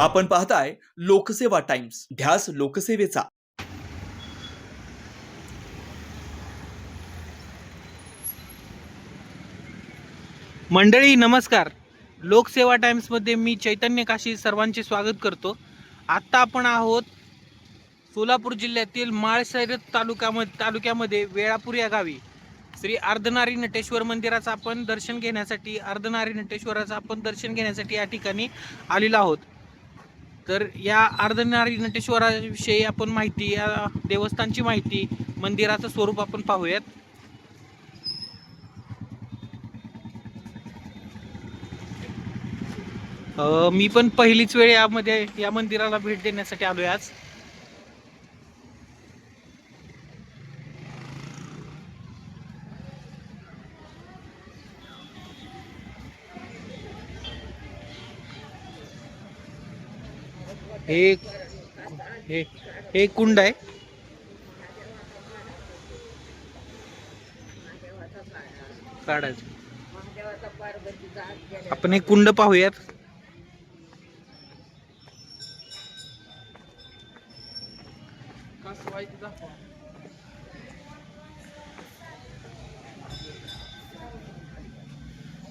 आपण पाहताय लोकसेवा टाइम्स, ध्यास लोकसेवेचा। मंडळी नमस्कार। लोकसेवा टाइम्समध्ये मी चैतन्य काशी सर्वांचे स्वागत करतो। आत्ता आपण आहोत सोलापूर जिल्ह्यातील माळशैरत तालुक्यामध्ये वेळापूर या गावी श्री अर्धनारी नटेश्वर मंदिराचं आपण दर्शन घेण्यासाठी या ठिकाणी आलेलो आहोत। तर या अर्धनारी नटेश्वराविषयी आपण माहिती, या देवस्थानची माहिती, मंदिराचं स्वरूप आपण पाहूयात। मी पण पहिलीच वेळ या मंदिराला भेट देण्यासाठी आलोय आज। हे कुंड आहे। काढायचं आपण एक कुंड पाहूयात।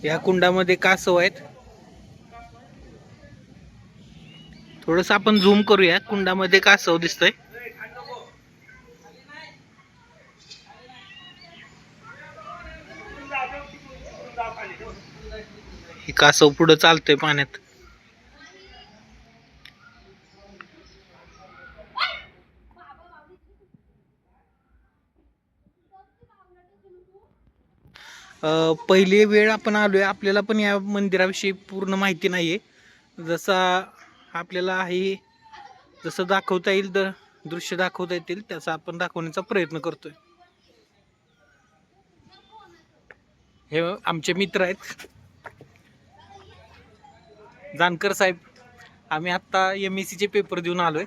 या कुंडामध्ये कासव आहेत। थोडस आपण झूम करूया। कुंडामध्ये कासव दिसतंय। हे कासव पुढे चालतंय पाण्यात। पहिली वेळ आपण आलोय, आपल्याला पण या मंदिराविषयी पूर्ण माहिती नाहीये। जसं दाखवता येईल, दृश्य दाखवता येतील त्याचा आपण दाखवण्याचा प्रयत्न करतोय। हे आमचे मित्र आहेत, जानकर साहेब। आम्ही आता MSc चे पेपर देऊन आलोय।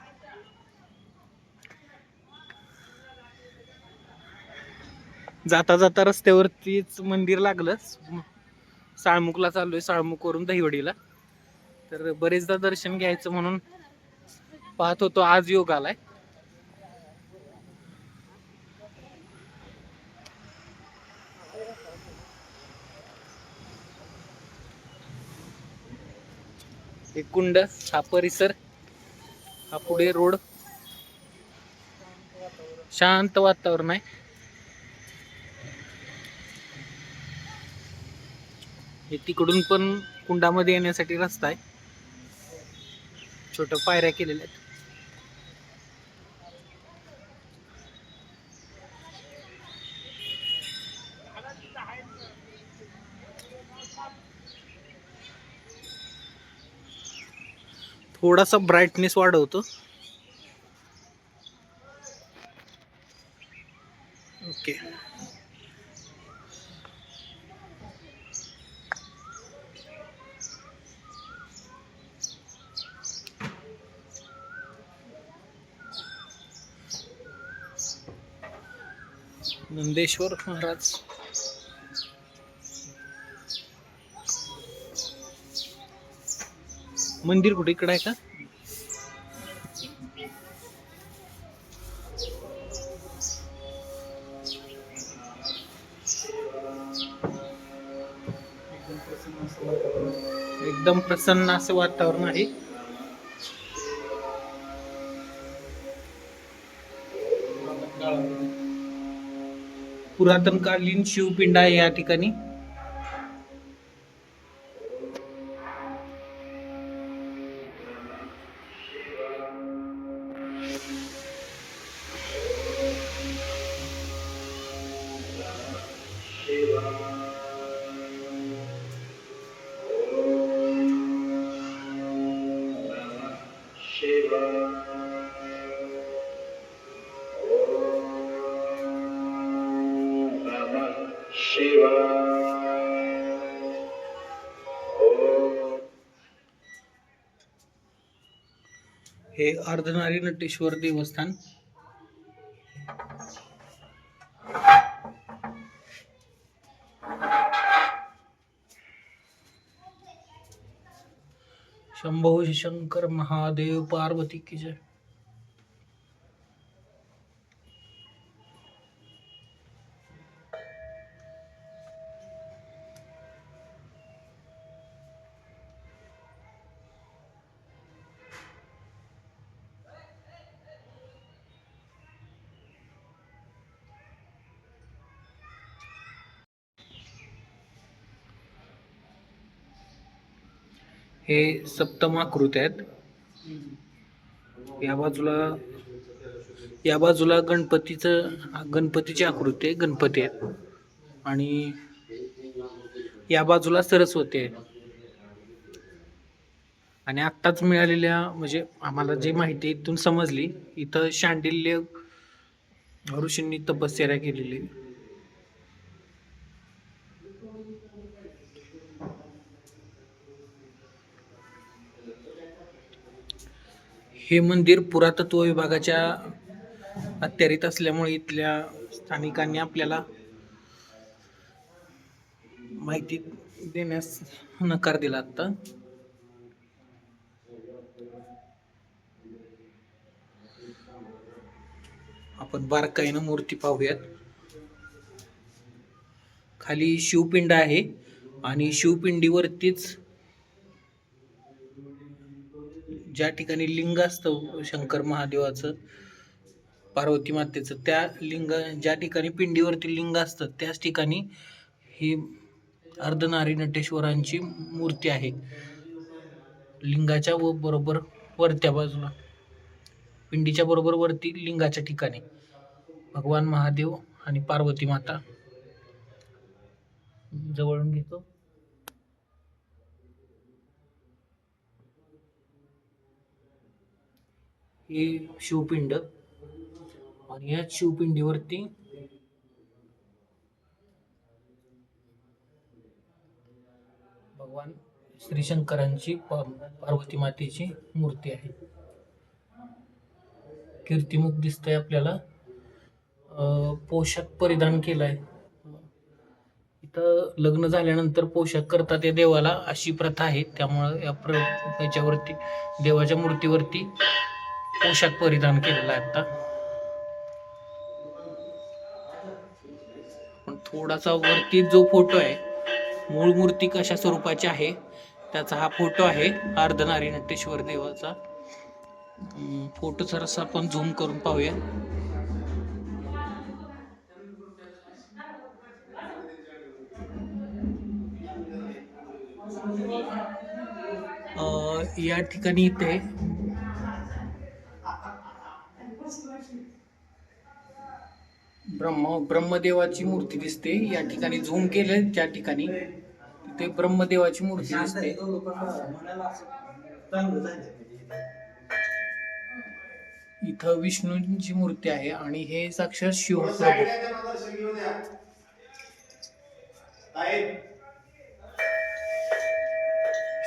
जाता जाता रस्त्यावरतीच मंदिर लागलं। साळमुखला चाललोय, साळमुखवरून दहिवडीला। तर बरेचदा दर्शन घ्यायचं म्हणून पाहत होतो, आज योग आलाय। हे कुंड, हा परिसर, हा पुढे रोड, शांत वातावरण आहे। हे तिकडून पण कुंडामध्ये येण्यासाठी रस्ता आहे, छोट्या पायऱ्या केलेल्या आहेत। थोडासा ब्राईटनेस वाढवतो। ओके। नंदेश्वर महाराज, मंदिर कुठे इकडे आहे का? एकदम प्रसन्न असं वातावरण आहे। पुरातनकालीन शिवपिंड आहे या ठिकाणी। हे अर्धनारी नटेश्वर देवस्थान। शंभो शंकर महादेव पार्वती की जय. हे सप्तमाकृती आहेत. या बाजूला गणपतीची आकृती आहे, गणपती आहेत. आणि या बाजूला सरस्वती आहे. आणि आत्ताच मिळालेल्या म्हणजे आम्हाला जी माहिती इथून समजली, इथं शांडिल्य ऋषींनी तपश्चर्या केलेली. हे मंदिर पुरातत्व विभागाच्या अखत्यारीत असल्यामुळे इथल्या स्थानिकांनी आपल्याला माहिती देण्यास नकार दिला. आता आपण बारकाईनं मूर्ती पाहूयात. खाली शिवपिंड आहे आणि शिवपिंडीवरतीच ज्या ठिकाणी लिंग असतं शंकर महादेवाचं, पार्वती मातेचं, त्या ज्या ठिकाणी पिंडीवरती लिंग असतं त्याच ठिकाणी ही अर्धनारी नटेश्वरांची मूर्ती आहे. लिंगाच्या बरोबर वरत्या बाजूला, पिंडीच्या बरोबर वरती लिंगाच्या ठिकाणी भगवान महादेव आणि पार्वती माता. जवळून घेतो. ही शिवपिंड आणि या शिवपिंडीवरती भगवान श्री शंकरांची पार्वती मातेची मूर्ती आहे. कीर्तिमुख दिसतंय आपल्याला. पोशाख परिधान केलाय. इथं लग्न झाल्यानंतर पोशाख करतात या देवाला, अशी प्रथा आहे. त्यामुळं याच्यावरती देवाच्या मूर्तीवरती पोशाख परिधान केलेला आहे. आता पण थोडासा वरती जो फोटो आहे, मूळ मूर्ती कशा स्वरूपाची आहे त्याचा हा फोटो आहे, अर्धनारी नटेश्वर देवाचा. फोटो जरासा आपण झूम करून पाहूया. या ठिकाणी इथे ब्रह्मदेवाची मूर्ती दिसते. या ठिकाणी झूम केले त्या ठिकाणी तिथे ब्रह्मदेवाची मूर्ती दिसते. इथं विष्णूंची मूर्ती आहे आणि हे साक्षात शिवप्रभू.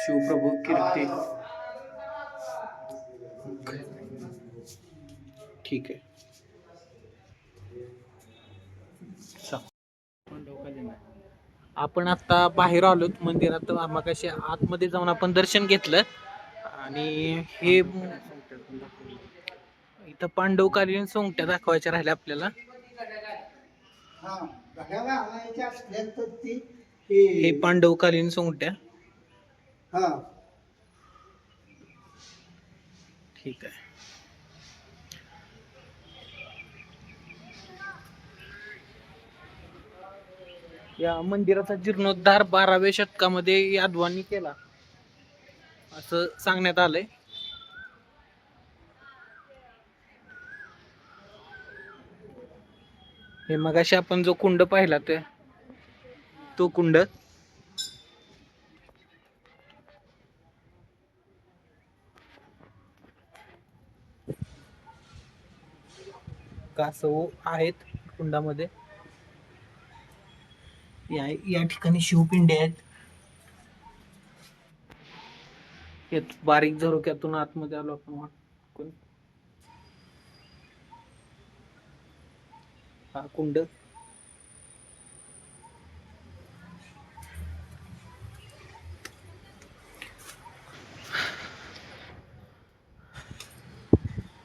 शिवप्रभू कीर्ती. ठीक आहे. आपण आता बाहेर आलो मंदिरात. मगाशी आतमध्ये जाऊन आपण दर्शन घेतलं. आणि हे इथं पांडवकालीन सोंगट्या दाखवायच्या राहिल्या आपल्याला. हे पांडवकालीन सोंगट्या. ठीक आहे. या मंदिराचा जीर्णोद्धार 12व्या शतकामध्ये यादवांनी केला असं सांगण्यात आलंय. हे मगाशी आपण जो कुंड पाहिला तो कुंड कासव आहेत कुंडामध्ये. या ठिकाणी शिवपिंडे आहेत. बारीक झरोक्यातून आतमध्ये आलो आपण. हा कुंड.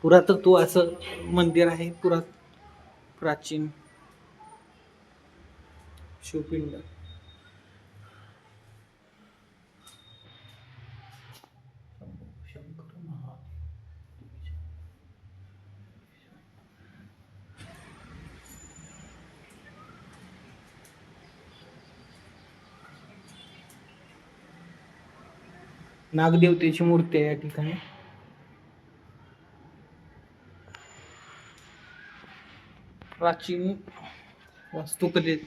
पुरातत्व असं मंदिर आहे. प्राचीन शिवपिंड. नागदेवतेची मूर्ती आहे या ठिकाणी. प्राचीन वास्तुकलेचे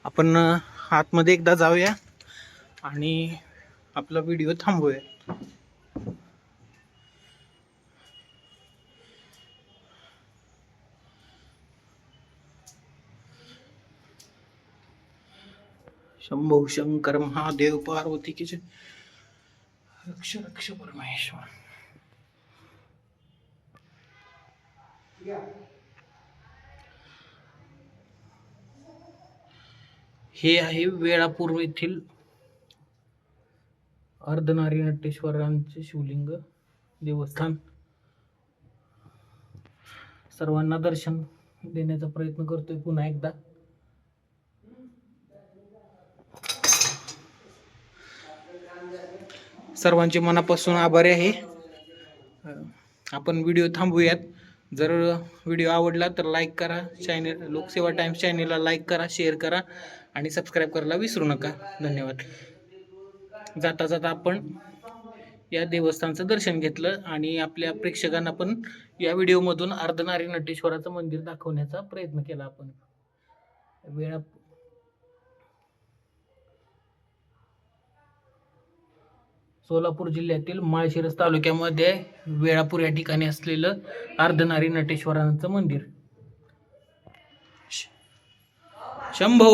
आपण आतमध्ये एकदा जाऊया आणि आपला व्हिडिओ थांबवूया. शंभो शंकर महादेव पार्वती की जय. रक्ष रक्ष परमेश्वर. हे आहे वेळापूर येथील अर्धनारीनटेश्वरांचे शिवलिंग देवस्थान. सर्वांना दर्शन देण्याचा प्रयत्न करतोय पुन्हा एकदा. सर्वांचे मनापासून आभारी आहे. आपण व्हिडिओ थांबूयात. जर व्हिडिओ आवडला तर लाईक करा. चॅनल लोकसेवा टाइम्स चॅनलला लाईक करा, शेअर करा आणि सबस्क्राईब करायला विसरू नका. धन्यवाद. जाता जाता आपण या देवस्थानचं दर्शन घेतलं आणि आपल्या प्रेक्षकांना पण या व्हिडिओमधून अर्धनारीनटेश्वराचं मंदिर दाखवण्याचा प्रयत्न केला आपण. सोलापूर जिल्ह्यातील माळशिरस तालुक्यामध्ये वेळापूर या ठिकाणी असलेलं अर्धनारीनटेश्वराचं मंदिर. शंभो.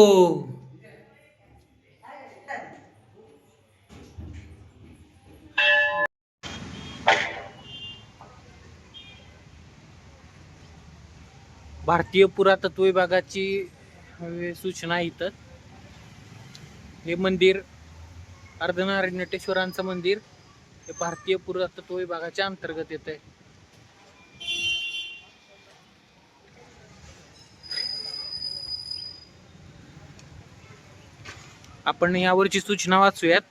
भारतीय पुरातत्व विभागाची सूचना इथं. हे मंदिर अर्धनारीनटेश्वरांचं मंदिर हे भारतीय पुरातत्व विभागाच्या अंतर्गत येत आहे. आपण यावरची सूचना वाचूयात.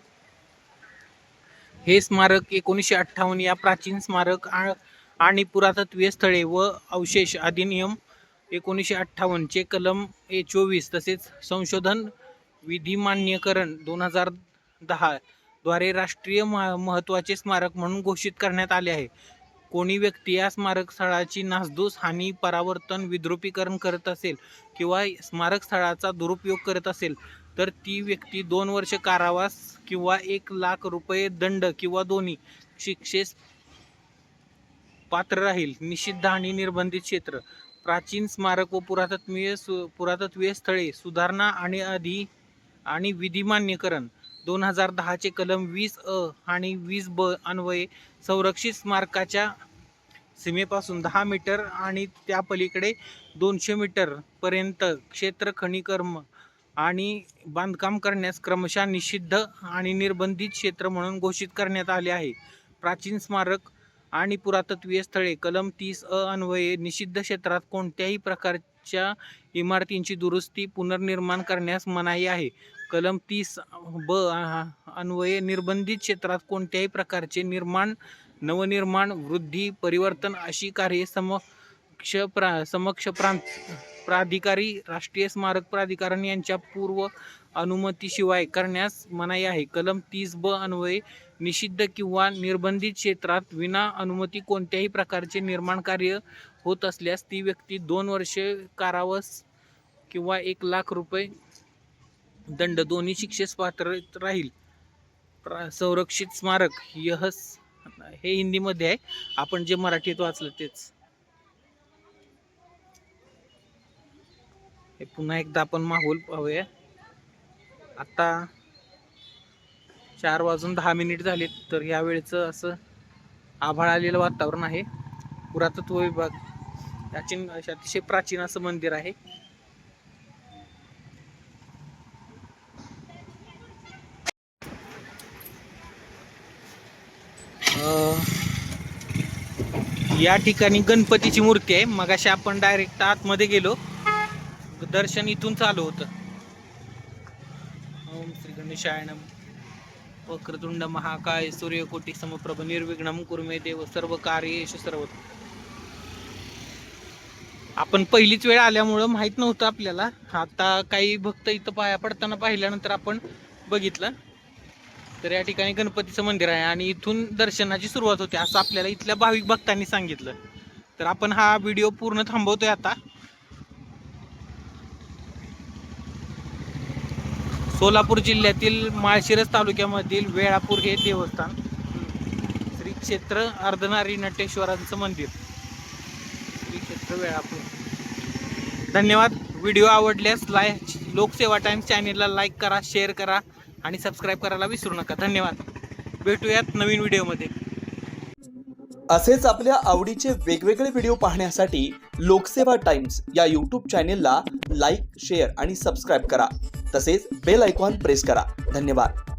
हे स्मारक 1958 या प्राचीन स्मारक आणि पुरातत्वीय स्थळे व अवशेष अधिनियम 1958 चे कलम 24 तसेच संशोधन विधिमान्यकरण 2010 द्वारे राष्ट्रीय महत्त्वाचे स्मारक म्हणून घोषित करण्यात आले आहे. कोणी व्यक्ती या स्मारक स्थळाची नासधूस, हानी, परावर्तन, विद्रुपीकरण करत असेल किंवा स्मारक स्थळाचा दुरुपयोग करत असेल तर ती व्यक्ती 2 वर्ष कारावास किंवा 1,00,000 रुपये दंड किंवा दोन्ही शिक्षेस पात्र राहील. निषिद्ध आणि निर्बंधित क्षेत्र. प्राचीन स्मारक व पुरातत्वीय स्थळे सुधारणा आणि विधिमान्यकरण 2010 चे कलम 20A आणि 20B अन्वये संरक्षित स्मारकाच्या सीमेपासून 10 मीटर आणि त्या पलीकडे 200 मीटर पर्यंत क्षेत्र खनिकर्म आणि बांधकाम करण्यास क्रमशः निषिद्ध आणि निर्बंधित क्षेत्र म्हणून घोषित करण्यात आले आहे. प्राचीन स्मारक आणि पुरातत्वीय स्थळे कलम 30A अन्वये निषिद्ध क्षेत्रात कोणत्याही प्रकारच्या इमारतींची दुरुस्ती, पुनर्निर्माण करण्यास मनाई आहे. कलम 30B अन्वये निर्बंधित क्षेत्रात कोणत्याही प्रकारचे निर्माण, नवनिर्माण, वृद्धी, परिवर्तन अशी कार्ये समक्ष प्राधिकारी, राष्ट्रीय स्मारक प्राधिकरण यांच्या पूर्व अनुमतीशिवाय करण्यास मनाई आहे. कलम 30B अन्वये निषिद्ध किंवा निर्बंधित क्षेत्रात विना अनुमती कोणत्याही प्रकारचे निर्माण कार्य होत असल्यास ती व्यक्ती 2 वर्षे कारावास किंवा 1,00,000 रुपये दंड दोन्ही शिक्षेस पात्र राहील. संरक्षित स्मारक हे हिंदीमध्ये आहे. आपण जे मराठीत वाचलं तेच. हे पुन्हा एकदा आपण माहोल पाहूया. आता 4:10 झाले तर या वेळेचं असं आभाळ आलेलं वातावरण आहे. पुरातत्व विभाग अतिशय प्राचीन असं मंदिर आहे. या ठिकाणी गणपतीची मूर्ती आहे. मगाशी आपण डायरेक्ट आतमध्ये गेलो, दर्शन इथून चालू होतं. ओम श्री गणेशाय नमः. वक्रतुंड महाकाय सूर्यकोटी समप्रभ निर्विघ्नं कुरु मे देव सर्व कार्येषु सर्वदा. आपण पहिलीच वेळ आल्यामुळं माहित नव्हतं आपल्याला. आता काही भक्त इथं पाया पडताना पाहिल्यानंतर आपण बघितलं. तर या ठिकाणी गणपतीचं मंदिर आहे आणि इथून दर्शनाची सुरुवात होते असं आपल्याला इथल्या भाविक भक्तांनी सांगितलं. तर आपण हा व्हिडिओ पूर्ण थांबवतोय आता. सोलापूर जिल्ह्यातील माळशिरस तालुक्यामधील वेळापूर हे देवस्थान, श्री क्षेत्र अर्धनारी नटेश्वरांचं मंदिर, श्री क्षेत्र वेळापूर. धन्यवाद. व्हिडिओ आवडल्यास लोकसेवा टाइम्स चॅनेलला लाईक करा, शेअर करा आणि सबस्क्राईब करायला विसरू नका. धन्यवाद. भेटूयात नवीन व्हिडिओमध्ये. असेच आपल्या आवडीचे वेगवेगळे व्हिडिओ पाहण्यासाठी लोकसेवा टाइम्स या यूट्यूब चॅनेलला लाईक, शेअर आणि सबस्क्राईब करा. तसेच बेल आयकॉन प्रेस करा. धन्यवाद.